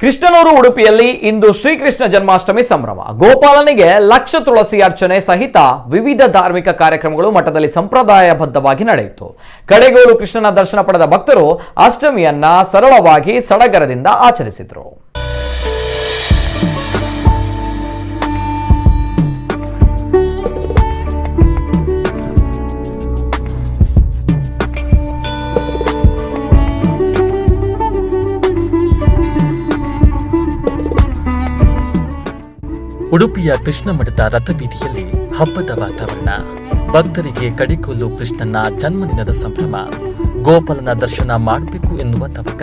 ಕೃಷ್ಣನೂರು ಉಡುಪಿಯಲ್ಲಿ ಇಂದು ಶ್ರೀಕೃಷ್ಣ ಜನ್ಮಾಷ್ಟಮಿ ಸಂಭ್ರಮ. ಗೋಪಾಲನಿಗೆ ಲಕ್ಷ ತುಳಸಿ ಅರ್ಚನೆ ಸಹಿತ ವಿವಿಧ ಧಾರ್ಮಿಕ ಕಾರ್ಯಕ್ರಮಗಳು ಮಠದಲ್ಲಿ ಸಂಪ್ರದಾಯಬದ್ಧವಾಗಿ ನಡೆಯಿತು. ಕಡೆಗೋಲು ಕೃಷ್ಣನ ದರ್ಶನ ಪಡೆದ ಭಕ್ತರು ಅಷ್ಟಮಿಯನ್ನ ಸರಳವಾಗಿ ಸಡಗರದಿಂದ ಆಚರಿಸಿದರು. ಉಡುಪಿಯ ಕೃಷ್ಣ ಮಠದ ರಥಬೀದಿಯಲ್ಲಿ ಹಬ್ಬದ ವಾತಾವರಣ. ಭಕ್ತರಿಗೆ ಕಡಿಕೊಲ್ಲು ಕೃಷ್ಣನ ಜನ್ಮದಿನದ ಸಂಭ್ರಮ. ಗೋಪಾಲನ ದರ್ಶನ ಮಾಡಬೇಕು ಎನ್ನುವ ತವಕ.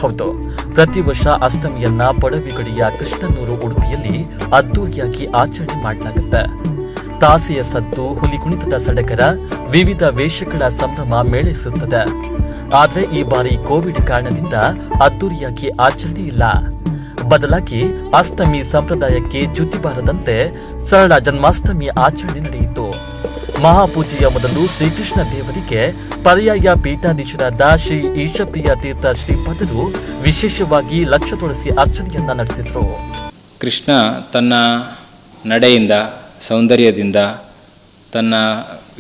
ಹೌದು, ಪ್ರತಿ ವರ್ಷ ಅಷ್ಟಮಿಯನ್ನ ಪೊಡವಿಗಡಿಯ ಕೃಷ್ಣನೂರು ಉಡುಪಿಯಲ್ಲಿ ಅದ್ದೂರಿಯಾಗಿ ಆಚರಣೆ ಮಾಡಲಾಗುತ್ತೆ. ತಾಸೆಯ ಸದ್ದು, ಹುಲಿ ಕುಣಿತದ ಸಡಗರ, ವಿವಿಧ ವೇಷಗಳ ಸಂಭ್ರಮ ಮೇಳೈಸುತ್ತದೆ. ಆದರೆ ಈ ಬಾರಿ ಕೋವಿಡ್ ಕಾರಣದಿಂದ ಅದ್ದೂರಿಯಾಗಿ ಆಚರಣೆ ಇಲ್ಲ. ಬದಲಾಗಿ ಅಷ್ಟಮಿ ಸಂಪ್ರದಾಯಕ್ಕೆ ಚ್ಯುತಿ ಬಾರದಂತೆ ಸರಳ ಜನ್ಮಾಷ್ಟಮಿ ಆಚರಣೆ ನಡೆಯಿತು. ಮಹಾಪೂಜೆಯ ಮೊದಲು ಶ್ರೀಕೃಷ್ಣ ದೇವರಿಗೆ ಪರ್ಯಾಯ ಪೀಠಾಧೀಶರಾದ ಶ್ರೀ ಈಶಪ್ರಿಯ ತೀರ್ಥ ಶ್ರೀಪಾದರು ವಿಶೇಷವಾಗಿ ಲಕ್ಷ ತುಳಸಿ ಅರ್ಚನೆಯನ್ನ ನಡೆಸಿದರು. ಕೃಷ್ಣ ತನ್ನ ನಡೆಯಿಂದ, ಸೌಂದರ್ಯದಿಂದ, ತನ್ನ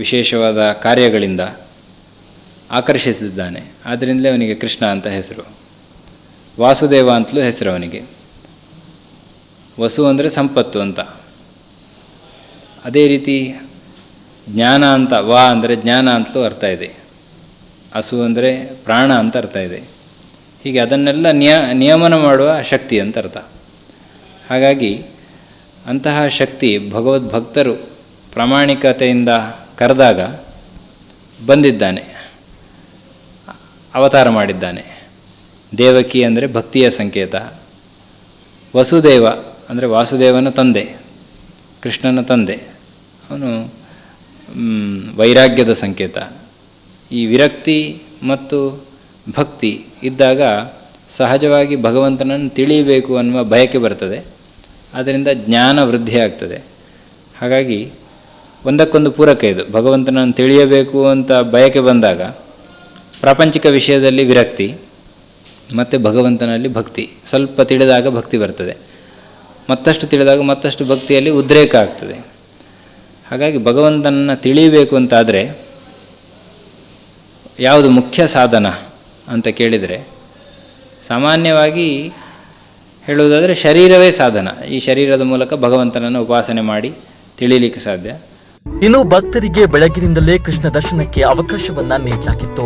ವಿಶೇಷವಾದ ಕಾರ್ಯಗಳಿಂದ ಆಕರ್ಷಿಸಿದ್ದಾನೆ. ಆದ್ದರಿಂದಲೇ ಅವನಿಗೆ ಕೃಷ್ಣ ಅಂತ ಹೆಸರು. ವಾಸುದೇವ ಅಂತಲೂ ಹೆಸರು ಅವನಿಗೆ. ವಸು ಅಂದರೆ ಸಂಪತ್ತು ಅಂತ. ಅದೇ ರೀತಿ ಜ್ಞಾನ ಅಂತ, ವಾ ಅಂದರೆ ಜ್ಞಾನ ಅಂತಲೂ ಅರ್ಥ ಇದೆ. ಹಸು ಅಂದರೆ ಪ್ರಾಣ ಅಂತ ಅರ್ಥ ಇದೆ. ಹೀಗೆ ಅದನ್ನೆಲ್ಲ ನಿಯಮನ ಮಾಡುವ ಶಕ್ತಿ ಅಂತ ಅರ್ಥ. ಹಾಗಾಗಿ ಅಂತಹ ಶಕ್ತಿ ಭಗವದ್ಭಕ್ತರು ಪ್ರಾಮಾಣಿಕತೆಯಿಂದ ಕರೆದಾಗ ಬಂದಿದ್ದಾನೆ, ಅವತಾರ ಮಾಡಿದ್ದಾನೆ. ದೇವಕಿ ಅಂದರೆ ಭಕ್ತಿಯ ಸಂಕೇತ. ವಸುದೇವ ಅಂದರೆ ವಾಸುದೇವನ ತಂದೆ, ಕೃಷ್ಣನ ತಂದೆ. ಅವನು ವೈರಾಗ್ಯದ ಸಂಕೇತ. ಈ ವಿರಕ್ತಿ ಮತ್ತು ಭಕ್ತಿ ಇದ್ದಾಗ ಸಹಜವಾಗಿ ಭಗವಂತನನ್ನು ತಿಳಿಯಬೇಕು ಅನ್ನುವ ಬಯಕೆ ಬರ್ತದೆ. ಆದ್ದರಿಂದ ಜ್ಞಾನ ವೃದ್ಧಿ ಆಗ್ತದೆ. ಹಾಗಾಗಿ ಒಂದಕ್ಕೊಂದು ಪೂರಕ ಇದು. ಭಗವಂತನನ್ನು ತಿಳಿಯಬೇಕು ಅಂತ ಬಯಕೆ ಬಂದಾಗ ಪ್ರಾಪಂಚಿಕ ವಿಷಯದಲ್ಲಿ ವಿರಕ್ತಿ ಮತ್ತು ಭಗವಂತನಲ್ಲಿ ಭಕ್ತಿ. ಸ್ವಲ್ಪ ತಿಳಿದಾಗ ಭಕ್ತಿ ಬರ್ತದೆ, ಮತ್ತಷ್ಟು ತಿಳಿದಾಗ ಮತ್ತಷ್ಟು ಭಕ್ತಿಯಲ್ಲಿ ಉದ್ರೇಕ ಆಗ್ತದೆ. ಹಾಗಾಗಿ ಭಗವಂತನನ್ನು ತಿಳಿಯಬೇಕು ಅಂತಾದರೆ ಯಾವುದು ಮುಖ್ಯ ಸಾಧನ ಅಂತ ಕೇಳಿದರೆ, ಸಾಮಾನ್ಯವಾಗಿ ಹೇಳುವುದಾದರೆ ಶರೀರವೇ ಸಾಧನ. ಈ ಶರೀರದ ಮೂಲಕ ಭಗವಂತನನ್ನು ಉಪಾಸನೆ ಮಾಡಿ ತಿಳಿಯಲಿಕ್ಕೆ ಸಾಧ್ಯ. ಇನ್ನು ಭಕ್ತರಿಗೆ ಬೆಳಗಿನಿಂದಲೇ ಕೃಷ್ಣ ದರ್ಶನಕ್ಕೆ ಅವಕಾಶವನ್ನ ನೀಡಲಾಗಿತ್ತು.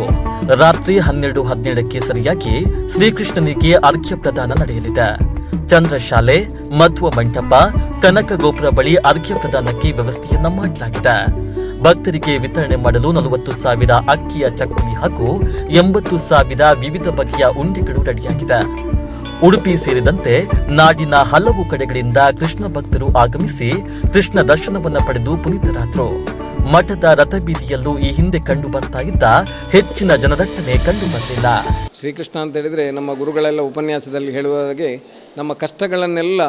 ರಾತ್ರಿ 12:17ಕ್ಕೆ ಸರಿಯಾಗಿ ಶ್ರೀಕೃಷ್ಣನಿಗೆ ಅರ್ಘ್ಯ ಪ್ರದಾನ ನಡೆಯಲಿದೆ. ಚಂದ್ರಶಾಲೆ, ಮಧ್ವ ಮಂಟಪ, ಕನಕ ಗೋಪುರ ಬಳಿ ಅರ್ಘ್ಯ ಪ್ರದಾನಕ್ಕೆ ವ್ಯವಸ್ಥೆಯನ್ನ ಮಾಡಲಾಗಿದೆ. ಭಕ್ತರಿಗೆ ವಿತರಣೆ ಮಾಡಲು 40,000 ಅಕ್ಕಿಯ ಚಕ್ಕುಲಿ ಹಾಗೂ 80,000 ವಿವಿಧ ಬಗೆಯ ಉಂಡೆಗಳು ರೆಡಿಯಾಗಿದೆ. ಉಡುಪಿ ಸೇರಿದಂತೆ ನಾಡಿನ ಹಲವು ಕಡೆಗಳಿಂದ ಕೃಷ್ಣ ಭಕ್ತರು ಆಗಮಿಸಿ ಕೃಷ್ಣ ದರ್ಶನವನ್ನ ಪಡೆದು ಪುನೀತರಾದರು. ಮಠದ ರಥಬೀದಿಯಲ್ಲೂ ಈ ಹಿಂದೆ ಕಂಡು ಬರ್ತಾ ಇದ್ದ ಹೆಚ್ಚಿನ ಜನದಟ್ಟಣೆ ಕಂಡು ಬರಲಿಲ್ಲ. ಶ್ರೀಕೃಷ್ಣ ಅಂತ ಹೇಳಿದರೆ ನಮ್ಮ ಗುರುಗಳೆಲ್ಲ ಉಪನ್ಯಾಸದಲ್ಲಿ ಹೇಳುವ ಹಾಗೆ ನಮ್ಮ ಕಷ್ಟಗಳನ್ನೆಲ್ಲ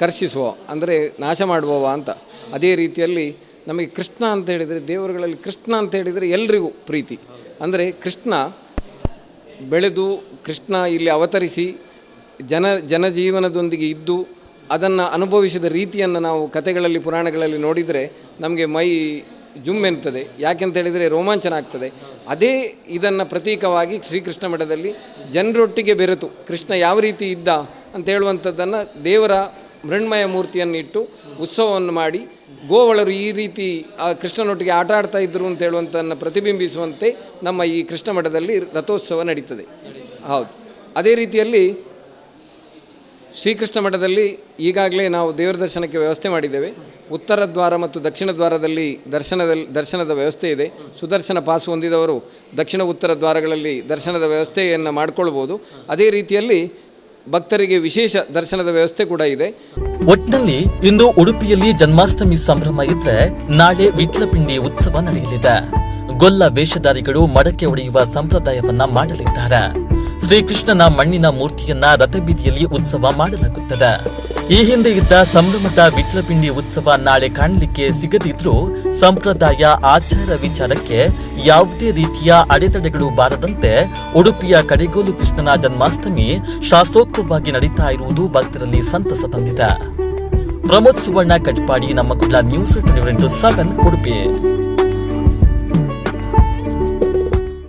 ಕರ್ಷಿಸುವ, ಅಂದರೆ ನಾಶ ಮಾಡುವವ ಅಂತ. ಅದೇ ರೀತಿಯಲ್ಲಿ ನಮಗೆ ಕೃಷ್ಣ ಅಂತ ಹೇಳಿದರೆ, ದೇವರುಗಳಲ್ಲಿ ಕೃಷ್ಣ ಅಂತ ಹೇಳಿದರೆ ಎಲ್ರಿಗೂ ಪ್ರೀತಿ. ಅಂದರೆ ಕೃಷ್ಣ ಬೆಳೆದು, ಕೃಷ್ಣ ಇಲ್ಲಿ ಅವತರಿಸಿ ಜನಜೀವನದೊಂದಿಗೆ ಇದ್ದು ಅದನ್ನು ಅನುಭವಿಸಿದ ರೀತಿಯನ್ನು ನಾವು ಕಥೆಗಳಲ್ಲಿ, ಪುರಾಣಗಳಲ್ಲಿ ನೋಡಿದರೆ ನಮಗೆ ಮೈ ಜುಮ್ಮೆನ್ತದೆ. ಯಾಕೆಂತೇಳಿದರೆ ರೋಮಾಂಚನ ಆಗ್ತದೆ. ಅದೇ ಇದನ್ನು ಪ್ರತೀಕವಾಗಿ ಶ್ರೀಕೃಷ್ಣ ಮಠದಲ್ಲಿ ಜನರೊಟ್ಟಿಗೆ ಬೆರೆತು ಕೃಷ್ಣ ಯಾವ ರೀತಿ ಇದ್ದ ಅಂತ ಹೇಳುವಂಥದ್ದನ್ನು ದೇವರ ಮೃಣ್ಮಯ ಮೂರ್ತಿಯನ್ನು ಇಟ್ಟು ಉತ್ಸವವನ್ನು ಮಾಡಿ ಗೋವಳರು ಈ ರೀತಿ ಆ ಕೃಷ್ಣನೊಟ್ಟಿಗೆ ಆಟ ಆಡ್ತಾ ಇದ್ದರು ಅಂತ ಹೇಳುವಂಥದ್ದನ್ನು ಪ್ರತಿಬಿಂಬಿಸುವಂತೆ ನಮ್ಮ ಈ ಕೃಷ್ಣ ಮಠದಲ್ಲಿ ರಥೋತ್ಸವ ನಡೀತದೆ. ಹೌದು, ಅದೇ ರೀತಿಯಲ್ಲಿ ಶ್ರೀಕೃಷ್ಣ ಮಠದಲ್ಲಿ ಈಗಾಗಲೇ ನಾವು ದೇವರ ದರ್ಶನಕ್ಕೆ ವ್ಯವಸ್ಥೆ ಮಾಡಿದ್ದೇವೆ. ಉತ್ತರ ದ್ವಾರ ಮತ್ತು ದಕ್ಷಿಣ ದ್ವಾರದಲ್ಲಿ ದರ್ಶನದ ವ್ಯವಸ್ಥೆ ಇದೆ. ಸುದರ್ಶನ ಪಾಸು ಹೊಂದಿದವರು ದಕ್ಷಿಣ ಉತ್ತರ ದ್ವಾರಗಳಲ್ಲಿ ದರ್ಶನದ ವ್ಯವಸ್ಥೆಯನ್ನು ಮಾಡಿಕೊಳ್ಬೋದು. ಅದೇ ರೀತಿಯಲ್ಲಿ ಭಕ್ತರಿಗೆ ವಿಶೇಷ ದರ್ಶನದ ವ್ಯವಸ್ಥೆ ಕೂಡ ಇದೆ. ಒಟ್ಟಿನಲ್ಲಿ ಇಂದು ಉಡುಪಿಯಲ್ಲಿ ಜನ್ಮಾಷ್ಟಮಿ ಸಂಭ್ರಮ ಇದ್ರೆ ನಾಳೆ ವಿಟ್ಲಪಿಂಡಿ ಉತ್ಸವ ನಡೆಯಲಿದೆ. ಗೊಲ್ಲ ವೇಷಧಾರಿಗಳು ಮಡಕೆ ಒಡೆಯುವ ಸಂಪ್ರದಾಯವನ್ನ ಮಾಡಲಿದ್ದಾರೆ. ಶ್ರೀಕೃಷ್ಣನ ಮಣ್ಣಿನ ಮೂರ್ತಿಯನ್ನ ರಥಬೀದಿಯಲ್ಲಿ ಉತ್ಸವ ಮಾಡಲಾಗುತ್ತದೆ. ಈ ಹಿಂದೆ ಇದ್ದ ಸಂಭ್ರಮದ ವಿಟ್ಲಪಿಂಡಿ ಉತ್ಸವ ನಾಳೆ ಕಾಣಲಿಕ್ಕೆ ಸಿಗದಿದ್ರೂ ಸಂಪ್ರದಾಯ ಆಚಾರ ವಿಚಾರಕ್ಕೆ ಯಾವುದೇ ರೀತಿಯ ಅಡೆತಡೆಗಳು ಬಾರದಂತೆ ಉಡುಪಿಯ ಕಡೆಗೋಲು ಕೃಷ್ಣನ ಜನ್ಮಾಷ್ಟಮಿ ಶಾಸ್ತ್ರೋಕ್ತವಾಗಿ ನಡೀತಾ ಇರುವುದು ಭಕ್ತರಲ್ಲಿ ಸಂತಸ ತಂದಿದೆ. ಪ್ರಮೋದ್ ಸುವರ್ಣ ಕಟ್ಪಾಡಿ, ನಮ್ಮ ಕುಡ್ಲ ನ್ಯೂಸ್ 24/7 ಉಡುಪಿ.